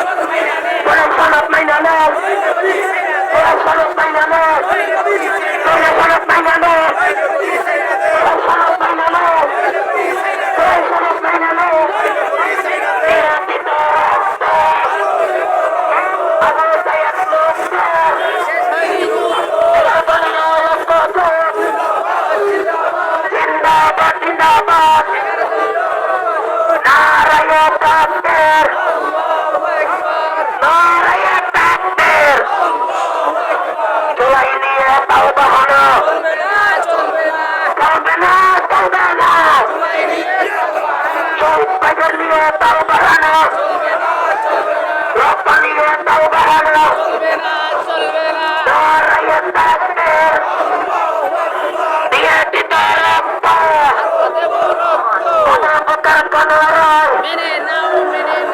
সনদ মাইনা নেন, সনদ মাইনা নেন, সনদ মাইনা নেন, সনদ মাইনা নেন, সনদ মাইনা নেন। জিন্দাবাদ জিন্দাবাদ নারায়ে তাকবীর নারায়ে তাকবীর জুলাই নিয়ে তাও বাহানো চলবে না শহীদ ভাইদের নিয়ে তাও বাহানো রক্ত নিয়ে তাও বাহানো নারায়ে তাকবীর দিয়ে দিতে রক্ত গণভোটের গণরায়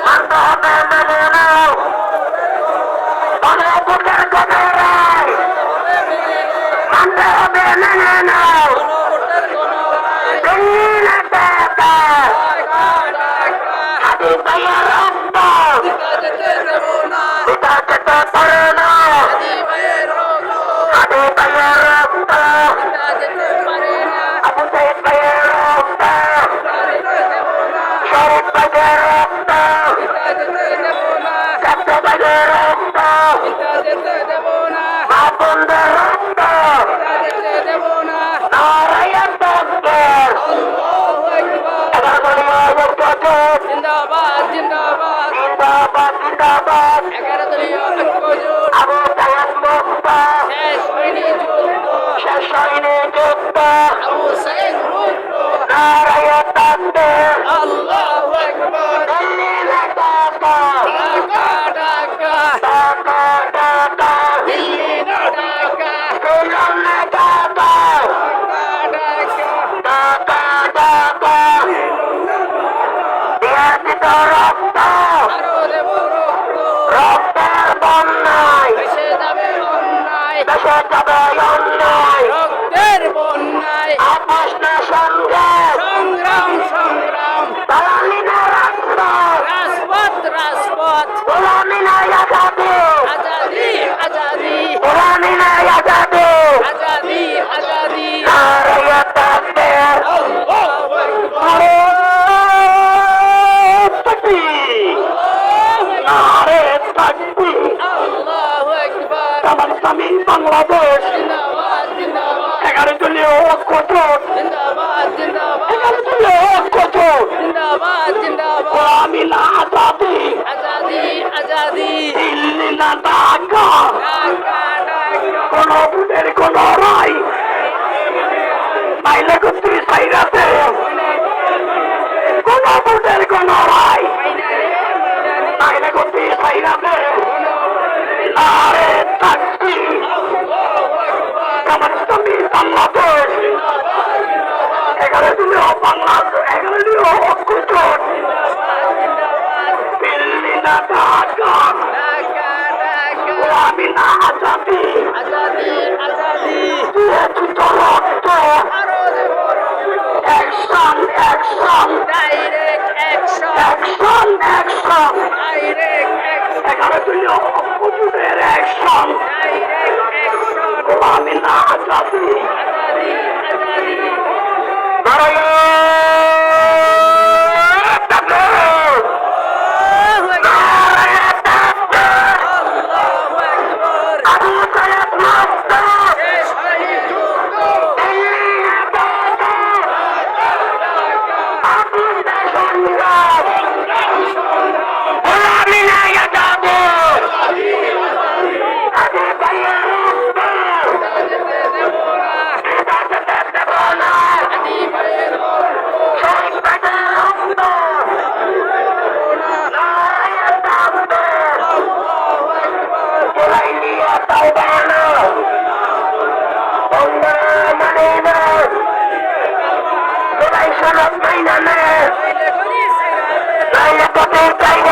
মানতে হবে মেনে নাও গণভোটের গণরায় মানতে হবে মেনে নাও হাতি ভাইয়ের রক্ত পিতা যেতে পারে না হাতি ভাইয়ের রক্ত আবু সাইদ ভাইয়ের রক্ত শরীফ ভাইয়ের রক্ত ছাত্র ভাইয়ের রক্ত মা বোনদের রক্ত নারায়ে তাকবীর জিন্দাবাদ জিন্দাবাদ জিন্দাবাদ জিন্দাবাদ আবু সাইদ মুক্ত শেষ হয়নি যুদ্ধ নারায়ে তাকবীর আল্লাহু আকবার দিল্লি ঢাকা ঢাকা ঢাকা ঢাকা দিল্লি না ঢাকা কুলম ঢাকা ঢাকা ঢাকা ঢাকা দিয়ে দিত রক্ত আরো দেব রক্ত রক্তের বন্যায় এসে যাবে অন্যায় দেশে যাবে অন্যায় রক্তের বন্যায় আপোষ না সংগ্রাম সংগ্রাম সংগ্রাম দালালি না রাজপথ রাজপথ রাজপথ গোলামি না আজাদি আজাদি আজাদি গোলামি না আজাদি আজাদি আজাদি নারায়ে তাকবীর আল্লাহু আকবার নারায়ে তাকবীর আল্লাহু আকবার আমার স্বামী বাংলাদেশ জিন্দাবাদ জিন্দাবাদ 11 দলীয় ঐক্য জোট জিন্দাবাদ জিন্দাবাদ 11 দলীয় ঐক্য জোট জিন্দাবাদ জিন্দাবাদ গোলামি না আজাদি আজাদি আজাদি দিল্লি না ঢাকা ঢাকা ঢাকা কোন ভোটের কোন রায় মাইলে কুত্রি সাইরাতে কোন ভোটের কোন রায় মাইলে কুত্রি সাইরাতে নারায়ে তাকবীর আমার স্বামী বাংলাদেশ 11 দলীয় বাংলাদেশ 11 দলীয় ঐক্য জোট দিল্লি না ঢাকা ঢাকা ঢাকা গোলামি না আজাদি আজাদি আজাদি দিয়েছিত রক্ত আরো দেব রক্ত action action direct action action action direct action 11 দলীয় ঐক্য জোটের অ্যাকশন ডাইরেক্ট অ্যাকশন গোলামি না আজাদি আজাদি আজাদি নারায়ে তাকবীর নারায়ে তাকবীর আল্লাহু আকবার আবু সাইদ মুক্ত শেষ হয়নি যুদ্ধ দিল্লি ঢাকা আপনাদের সংগ্রাম গোলামি না আজাদি আবু ভাইয়ের রক্ত যেতে দেব না পিতা যেতে দেব না আদি ভাইয়ের রক্ত শহীদ ভাইদের রক্ত নারায়ে তাকবীর আল্লাহু আকবার জুলাই নিয়ে তাও বাহানো বন্দে মানি না জুলাই সনদ মাইনা নেন কইলে করি নাইলে কত চাইব